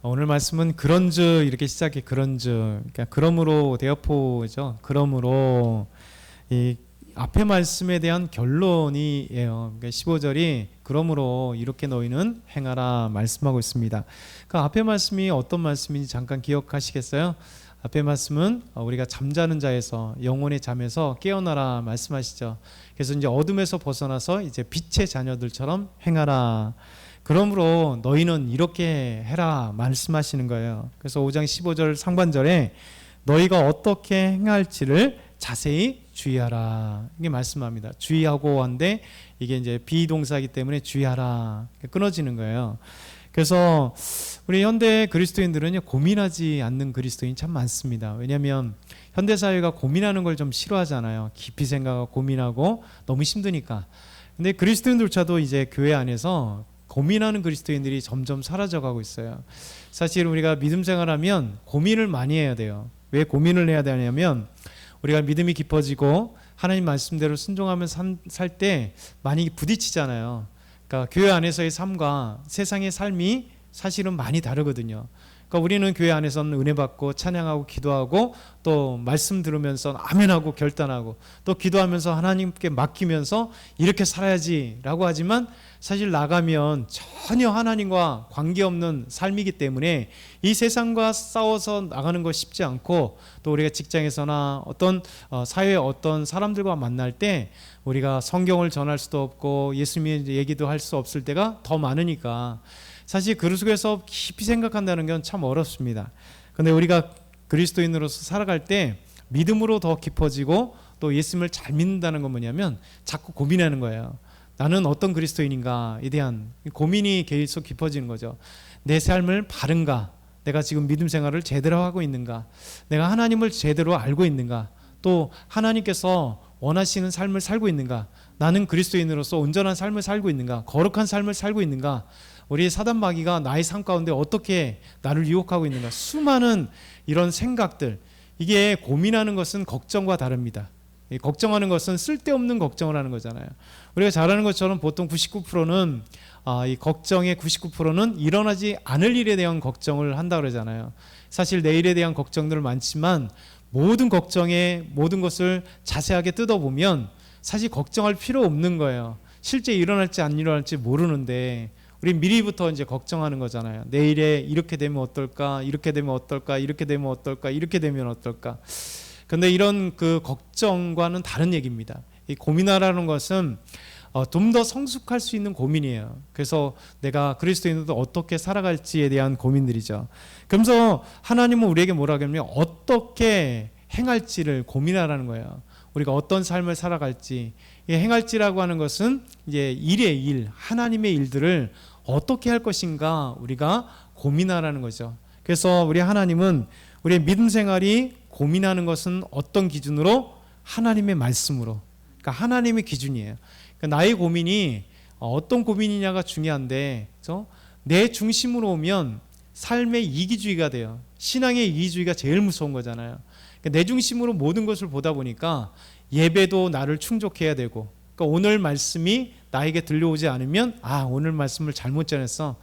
오늘 말씀은 그런즉 이렇게 시작해. 그런즉, 그러니까 그러므로 대어포죠. 그러므로 이 앞에 말씀에 대한 결론이에요. 그러니까 15절이 그러므로 이렇게 너희는 행하라 말씀하고 있습니다. 그 앞에 말씀이 어떤 말씀인지 잠깐 기억하시겠어요? 앞에 말씀은 우리가 잠자는 자에서 영혼의 잠에서 깨어나라 말씀하시죠. 그래서 이제 어둠에서 벗어나서 이제 빛의 자녀들처럼 행하라. 그러므로 너희는 이렇게 해라 말씀하시는 거예요. 그래서 5장 15절 상반절에 너희가 어떻게 행할지를 자세히 주의하라 이게 말씀합니다. 주의하고 한데 이게 이제 비동사이기 때문에 주의하라 끊어지는 거예요. 그래서 우리 현대 그리스도인들은 고민하지 않는 그리스도인 참 많습니다. 왜냐하면 현대 사회가 고민하는 걸 좀 싫어하잖아요. 깊이 생각하고 고민하고 너무 힘드니까. 근데 그리스도인들조차도 이제 교회 안에서 고민하는 그리스도인들이 점점 사라져가고 있어요. 사실 우리가 믿음 생활하면 고민을 많이 해야 돼요. 왜 고민을 해야 되냐면 우리가 믿음이 깊어지고 하나님 말씀대로 순종하며 살 때 많이 부딪히잖아요. 그러니까 교회 안에서의 삶과 세상의 삶이 사실은 많이 다르거든요. 그러니까 우리는 교회 안에서는 은혜 받고 찬양하고 기도하고 또 말씀 들으면서 아멘하고 결단하고 또 기도하면서 하나님께 맡기면서 이렇게 살아야지라고 하지만 사실 나가면 전혀 하나님과 관계없는 삶이기 때문에 이 세상과 싸워서 나가는 거 쉽지 않고 또 우리가 직장에서나 어떤 사회의 어떤 사람들과 만날 때 우리가 성경을 전할 수도 없고 예수님의 얘기도 할 수 없을 때가 더 많으니까 사실 그 속에서 깊이 생각한다는 건 참 어렵습니다. 그런데 우리가 그리스도인으로서 살아갈 때 믿음으로 더 깊어지고 또 예수님을 잘 믿는다는 건 뭐냐면 자꾸 고민하는 거예요. 나는 어떤 그리스도인인가에 대한 고민이 계속 깊어지는 거죠. 내 삶을 바른가? 내가 지금 믿음 생활을 제대로 하고 있는가? 내가 하나님을 제대로 알고 있는가? 또 하나님께서 원하시는 삶을 살고 있는가? 나는 그리스도인으로서 온전한 삶을 살고 있는가? 거룩한 삶을 살고 있는가? 우리 사단 마귀가 나의 삶 가운데 어떻게 나를 유혹하고 있는가? 수많은 이런 생각들, 이게 고민하는 것은 걱정과 다릅니다. 걱정하는 것은 쓸데없는 걱정을 하는 거잖아요. 우리가 잘 아는 것처럼 보통 99%는 이 걱정의 99%는 일어나지 않을 일에 대한 걱정을 한다 그러잖아요. 사실 내일에 대한 걱정들 많지만 모든 걱정에 모든 것을 자세하게 뜯어보면 사실 걱정할 필요 없는 거예요. 실제 일어날지 안 일어날지 모르는데 우리 미리부터 이제 걱정하는 거잖아요. 내일에 이렇게 되면 어떨까? 이렇게 되면 어떨까? 이렇게 되면 어떨까? 이렇게 되면 어떨까? 근데 이런 그 걱정과는 다른 얘기입니다. 이 고민하라는 것은 좀 더 성숙할 수 있는 고민이에요. 그래서 내가 그리스도인으로 어떻게 살아갈지에 대한 고민들이죠. 그러면서 하나님은 우리에게 뭐라고 하냐면 어떻게 행할지를 고민하라는 거예요. 우리가 어떤 삶을 살아갈지. 이 행할지라고 하는 것은 이제 일의 일, 하나님의 일들을 어떻게 할 것인가 우리가 고민하라는 거죠. 그래서 우리 하나님은 우리의 믿음 생활이 고민하는 것은 어떤 기준으로? 하나님의 말씀으로. 그러니까 하나님의 기준이에요. 그러니까 나의 고민이 어떤 고민이냐가 중요한데, 그렇죠? 내 중심으로 오면 삶의 이기주의가 돼요. 신앙의 이기주의가 제일 무서운 거잖아요. 그러니까 내 중심으로 모든 것을 보다 보니까 예배도 나를 충족해야 되고, 그러니까 오늘 말씀이 나에게 들려오지 않으면 오늘 말씀을 잘못 전했어.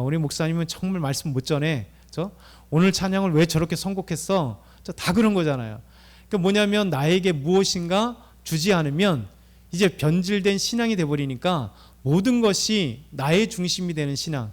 우리 목사님은 정말 말씀 못 전해. 그렇죠? 오늘 찬양을 왜 저렇게 선곡했어? 다 그런 거잖아요. 그러니까 뭐냐면 나에게 무엇인가 주지 않으면 이제 변질된 신앙이 돼버리니까 모든 것이 나의 중심이 되는 신앙.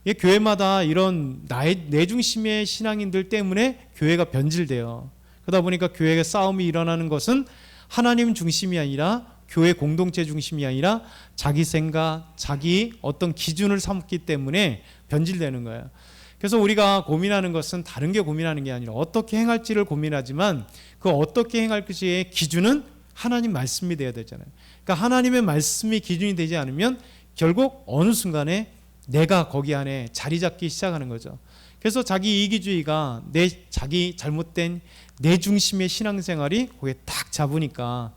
이게 교회마다 이런 내 중심의 신앙인들 때문에 교회가 변질돼요. 그러다 보니까 교회에 싸움이 일어나는 것은 하나님 중심이 아니라 교회 공동체 중심이 아니라 자기 생각, 자기 어떤 기준을 삼기 때문에 변질되는 거예요. 그래서 우리가 고민하는 것은 다른 게 고민하는 게 아니라 어떻게 행할지를 고민하지만 그 어떻게 행할 것의 기준은 하나님 말씀이 되어야 되잖아요. 그러니까 하나님의 말씀이 기준이 되지 않으면 결국 어느 순간에 내가 거기 안에 자리 잡기 시작하는 거죠. 그래서 자기 이기주의가 자기 잘못된 내 중심의 신앙생활이 거기에 딱 잡으니까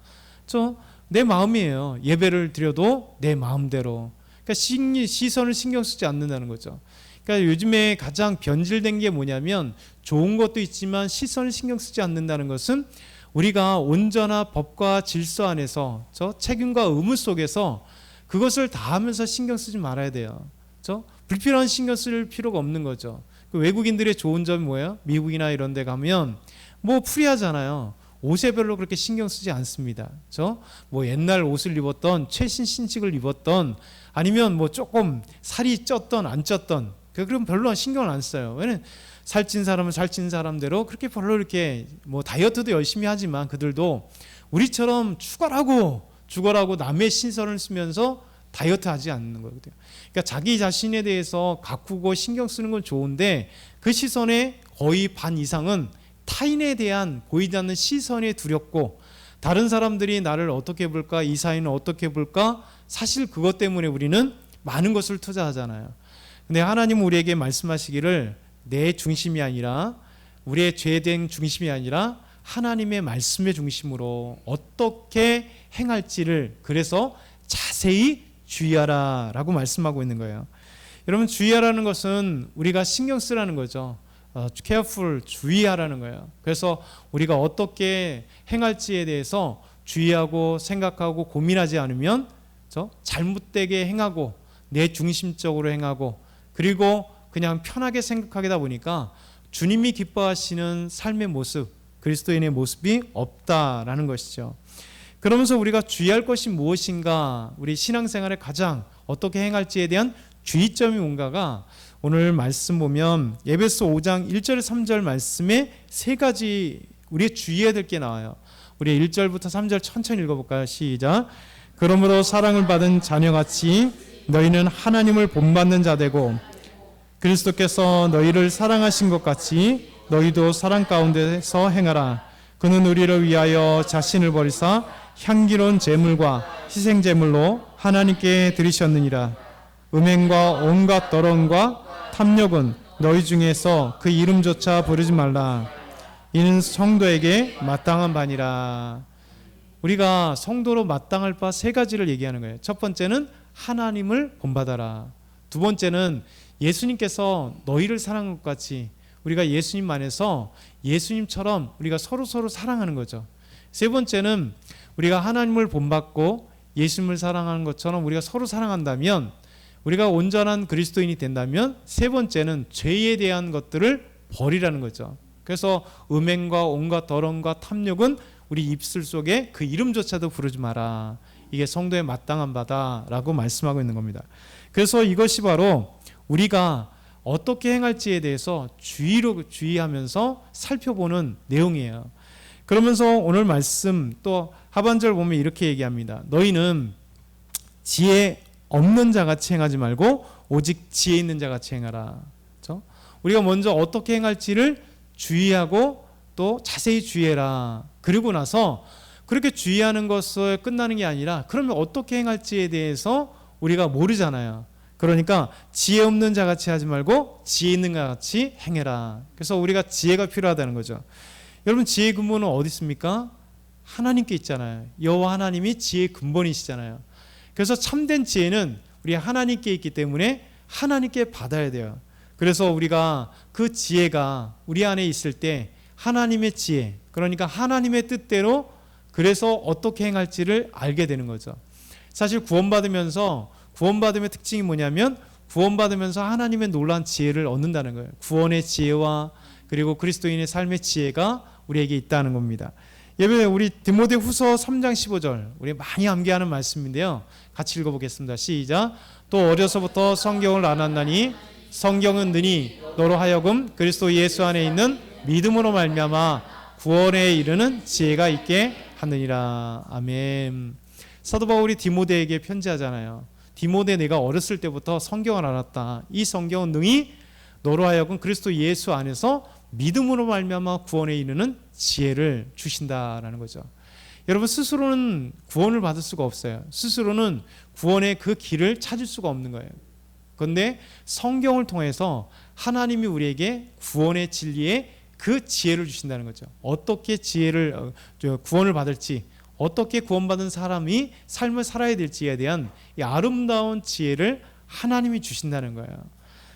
내 마음이에요. 예배를 드려도 내 마음대로. 그러니까 시선을 신경 쓰지 않는다는 거죠. 그러니까 요즘에 가장 변질된 게 뭐냐면 좋은 것도 있지만 시선을 신경 쓰지 않는다는 것은 우리가 온전한 법과 질서 안에서 책임과 의무 속에서 그것을 다 하면서 신경 쓰지 말아야 돼요. 그렇죠? 불필요한 신경 쓸 필요가 없는 거죠. 그 외국인들의 좋은 점이 뭐예요? 미국이나 이런 데 가면 뭐 프리하잖아요. 옷에 별로 그렇게 신경 쓰지 않습니다. 그렇죠? 뭐 옛날 옷을 입었던 최신 신식을 입었던 아니면 뭐 조금 살이 쪘던 안 쪘던 그럼 별로 신경을 안 써요. 왜냐면 살찐 사람은 살찐 사람대로 그렇게 별로 이렇게 뭐 다이어트도 열심히 하지만 그들도 우리처럼 죽어라고 남의 신선을 쓰면서 다이어트 하지 않는 거거든요. 그러니까 자기 자신에 대해서 가꾸고 신경 쓰는 건 좋은데 그 시선의 거의 반 이상은 타인에 대한 보이지 않는 시선에 두렵고 다른 사람들이 나를 어떻게 볼까, 이 사회는 어떻게 볼까, 사실 그것 때문에 우리는 많은 것을 투자하잖아요. 근데 하나님은 우리에게 말씀하시기를 내 중심이 아니라 우리의 죄된 중심이 아니라 하나님의 말씀의 중심으로 어떻게 행할지를 그래서 자세히 주의하라 라고 말씀하고 있는 거예요. 여러분, 주의하라는 것은 우리가 신경 쓰라는 거죠. careful, 주의하라는 거예요. 그래서 우리가 어떻게 행할지에 대해서 주의하고 생각하고 고민하지 않으면 잘못되게 행하고 내 중심적으로 행하고 그리고 그냥 편하게 생각하다 보니까 주님이 기뻐하시는 삶의 모습, 그리스도인의 모습이 없다라는 것이죠. 그러면서 우리가 주의할 것이 무엇인가, 우리 신앙생활에 가장 어떻게 행할지에 대한 주의점이 뭔가가 오늘 말씀 보면 에베소 5장 1절 3절 말씀에 세 가지 우리의 주의해야 될 게 나와요. 우리 1절부터 3절 천천히 읽어볼까요? 시작. 그러므로 사랑을 받은 자녀같이 너희는 하나님을 본받는 자 되고 그리스도께서 너희를 사랑하신 것 같이 너희도 사랑 가운데서 행하라. 그는 우리를 위하여 자신을 버리사 향기로운 제물과 희생 제물로 하나님께 드리셨느니라. 음행과 온갖 더러움과 탐욕은 너희 중에서 그 이름조차 부르지 말라. 이는 성도에게 마땅한 바니라. 우리가 성도로 마땅할 바 세 가지를 얘기하는 거예요. 첫 번째는 하나님을 본받아라. 두 번째는 예수님께서 너희를 사랑한 것 같이 우리가 예수님 안에서 예수님처럼 우리가 서로 사랑하는 거죠. 세 번째는 우리가 하나님을 본받고 예수님을 사랑하는 것처럼 우리가 서로 사랑한다면 우리가 온전한 그리스도인이 된다면 세 번째는 죄에 대한 것들을 버리라는 거죠. 그래서 음행과 온갖 더러움과 탐욕은 우리 입술 속에 그 이름조차도 부르지 마라. 이게 성도의 마땅한 바다라고 말씀하고 있는 겁니다. 그래서 이것이 바로 우리가 어떻게 행할지에 대해서 주의하면서 살펴보는 내용이에요. 그러면서 오늘 말씀 또 하반절 보면 이렇게 얘기합니다. 너희는 지혜 없는 자같이 행하지 말고 오직 지혜 있는 자같이 행하라. 그렇죠? 우리가 먼저 어떻게 행할지를 주의하고 또 자세히 주의해라. 그리고 나서 그렇게 주의하는 것에 끝나는 게 아니라 그러면 어떻게 행할지에 대해서 우리가 모르잖아요. 그러니까 지혜 없는 자같이 하지 말고 지혜 있는 자같이 행해라. 그래서 우리가 지혜가 필요하다는 거죠. 여러분, 지혜의 근본은 어디 있습니까? 하나님께 있잖아요. 여호와 하나님이 지혜의 근본이시잖아요. 그래서 참된 지혜는 우리 하나님께 있기 때문에 하나님께 받아야 돼요. 그래서 우리가 그 지혜가 우리 안에 있을 때 하나님의 지혜, 그러니까 하나님의 뜻대로 그래서 어떻게 행할지를 알게 되는 거죠. 사실 구원받으면서 구원받음의 특징이 뭐냐면 구원받으면서 하나님의 놀라운 지혜를 얻는다는 거예요. 구원의 지혜와 그리고 그리스도인의 삶의 지혜가 우리에게 있다는 겁니다. 예배 우리 디모데후서 3장 15절 우리 많이 암기하는 말씀인데요. 같이 읽어보겠습니다. 시작. 또 어려서부터 성경을 알았나니 성경은 능히 너로 하여금 그리스도 예수 안에 있는 믿음으로 말미암아 구원에 이르는 지혜가 있게 하느니라. 아멘. 사도 바울이 디모데에게 편지하잖아요. 디모데, 내가 어렸을 때부터 성경을 알았다. 이 성경은 능히 너로 하여금 그리스도 예수 안에서 믿음으로 말미암아 구원에 이르는 지혜를 주신다라는 거죠. 여러분, 스스로는 구원을 받을 수가 없어요. 스스로는 구원의 그 길을 찾을 수가 없는 거예요. 그런데 성경을 통해서 하나님이 우리에게 구원의 진리에 그 지혜를 주신다는 거죠. 어떻게 구원을 받을지, 어떻게 구원받은 사람이 삶을 살아야 될지에 대한 이 아름다운 지혜를 하나님이 주신다는 거예요.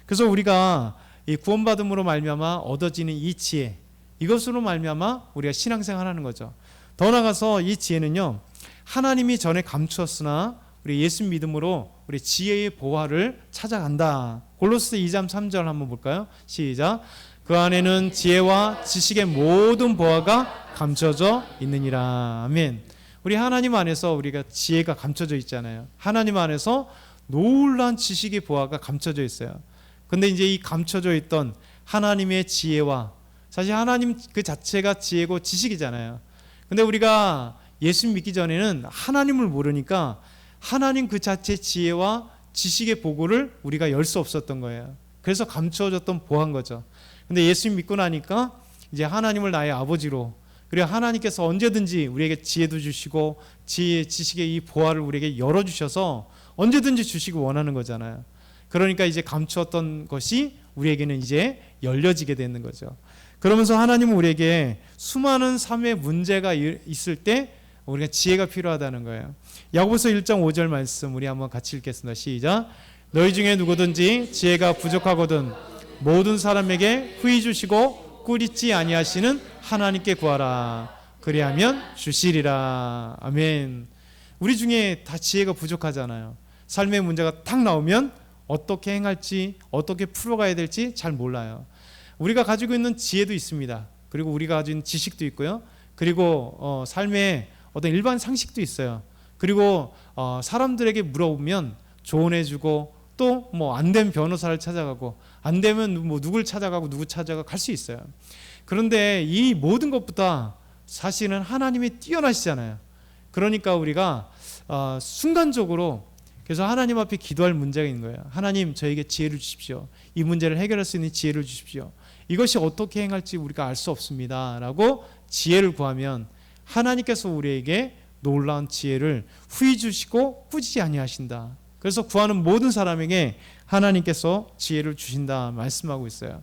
그래서 우리가 이 구원받음으로 말미암아 얻어지는 이 지혜, 이것으로 말미암아 우리가 신앙생활하는 거죠. 더 나아가서 이 지혜는요, 하나님이 전에 감추었으나 우리 예수 믿음으로 우리 지혜의 보화를 찾아간다. 골로새 2장 3절 한번 볼까요? 시작. 그 안에는 지혜와 지식의 모든 보화가 감춰져 있느니라. 아멘. 우리 하나님 안에서 우리가 지혜가 감춰져 있잖아요. 하나님 안에서 놀라운 지식의 보화가 감춰져 있어요. 근데 이제 이 감춰져 있던 하나님의 지혜와, 사실 하나님 그 자체가 지혜고 지식이잖아요. 근데 우리가 예수 믿기 전에는 하나님을 모르니까 하나님 그 자체의 지혜와 지식의 보고를 우리가 열 수 없었던 거예요. 그래서 감춰졌던 보화인 거죠. 근데 예수 믿고 나니까 이제 하나님을 나의 아버지로, 그리고 하나님께서 언제든지 우리에게 지혜도 주시고 지혜, 지식의 이 보화를 우리에게 열어주셔서 언제든지 주시기 원하는 거잖아요. 그러니까 이제 감추었던 것이 우리에게는 이제 열려지게 되는 거죠. 그러면서 하나님은 우리에게 수많은 삶의 문제가 있을 때 우리가 지혜가 필요하다는 거예요. 야고보서 1장 5절 말씀 우리 한번 같이 읽겠습니다. 시작. 너희 중에 누구든지 지혜가 부족하거든 모든 사람에게 후히 주시고 꾸짖지 아니하시는 하나님께 구하라. 그리하면 주시리라. 아멘. 우리 중에 다 지혜가 부족하잖아요. 삶의 문제가 탁 나오면 어떻게 행할지, 어떻게 풀어가야 될지 잘 몰라요. 우리가 가지고 있는 지혜도 있습니다. 그리고 우리가 가지고 있는 지식도 있고요. 그리고 삶의 어떤 일반 상식도 있어요. 그리고 사람들에게 물어보면 조언해주고 또 뭐 안 된 변호사를 찾아가고 안 되면 뭐 누굴 찾아가고 누구 찾아가 갈 수 있어요. 그런데 이 모든 것보다 사실은 하나님이 뛰어나시잖아요. 그러니까 우리가 순간적으로 그래서 하나님 앞에 기도할 문제가 있는 거예요. 하나님 저에게 지혜를 주십시오. 이 문제를 해결할 수 있는 지혜를 주십시오. 이것이 어떻게 행할지 우리가 알 수 없습니다. 라고 지혜를 구하면 하나님께서 우리에게 놀라운 지혜를 후히 주시고 꾸짖지 아니하신다. 그래서 구하는 모든 사람에게 하나님께서 지혜를 주신다 말씀하고 있어요.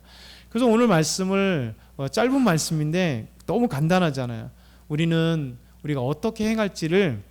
그래서 오늘 말씀을 짧은 말씀인데 너무 간단하잖아요. 우리가 어떻게 행할지를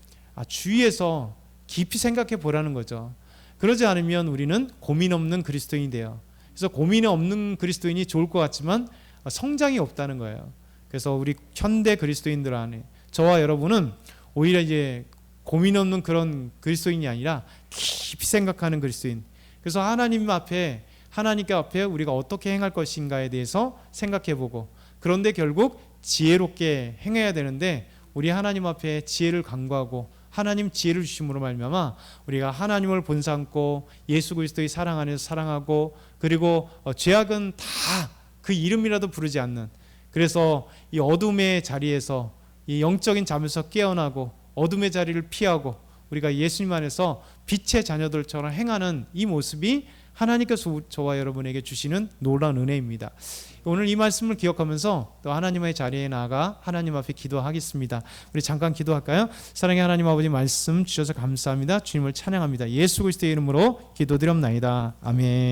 주위에서 깊이 생각해 보라는 거죠. 그러지 않으면 우리는 고민 없는 그리스도인이 돼요. 그래서 고민이 없는 그리스도인이 좋을 것 같지만 성장이 없다는 거예요. 그래서 우리 현대 그리스도인들 안에 저와 여러분은 오히려 이제 고민 없는 그런 그리스도인이 아니라 깊이 생각하는 그리스도인. 그래서 하나님께 앞에 우리가 어떻게 행할 것인가에 대해서 생각해보고, 그런데 결국 지혜롭게 행해야 되는데 우리 하나님 앞에 지혜를 간구하고 하나님 지혜를 주심으로 말미암아 우리가 하나님을 본삼고 예수 그리스도의 사랑 안에서 사랑하고, 그리고 죄악은 다 그 이름이라도 부르지 않는, 그래서 이 어둠의 자리에서 이 영적인 잠에서 깨어나고 어둠의 자리를 피하고 우리가 예수님 안에서 빛의 자녀들처럼 행하는 이 모습이 하나님께서 저와 여러분에게 주시는 놀라운 은혜입니다. 오늘 이 말씀을 기억하면서 또 하나님의 자리에 나아가 하나님 앞에 기도하겠습니다. 우리 잠깐 기도할까요? 사랑의 하나님 아버지, 말씀 주셔서 감사합니다. 주님을 찬양합니다. 예수 그리스도의 이름으로 기도드렸나이다. 아멘.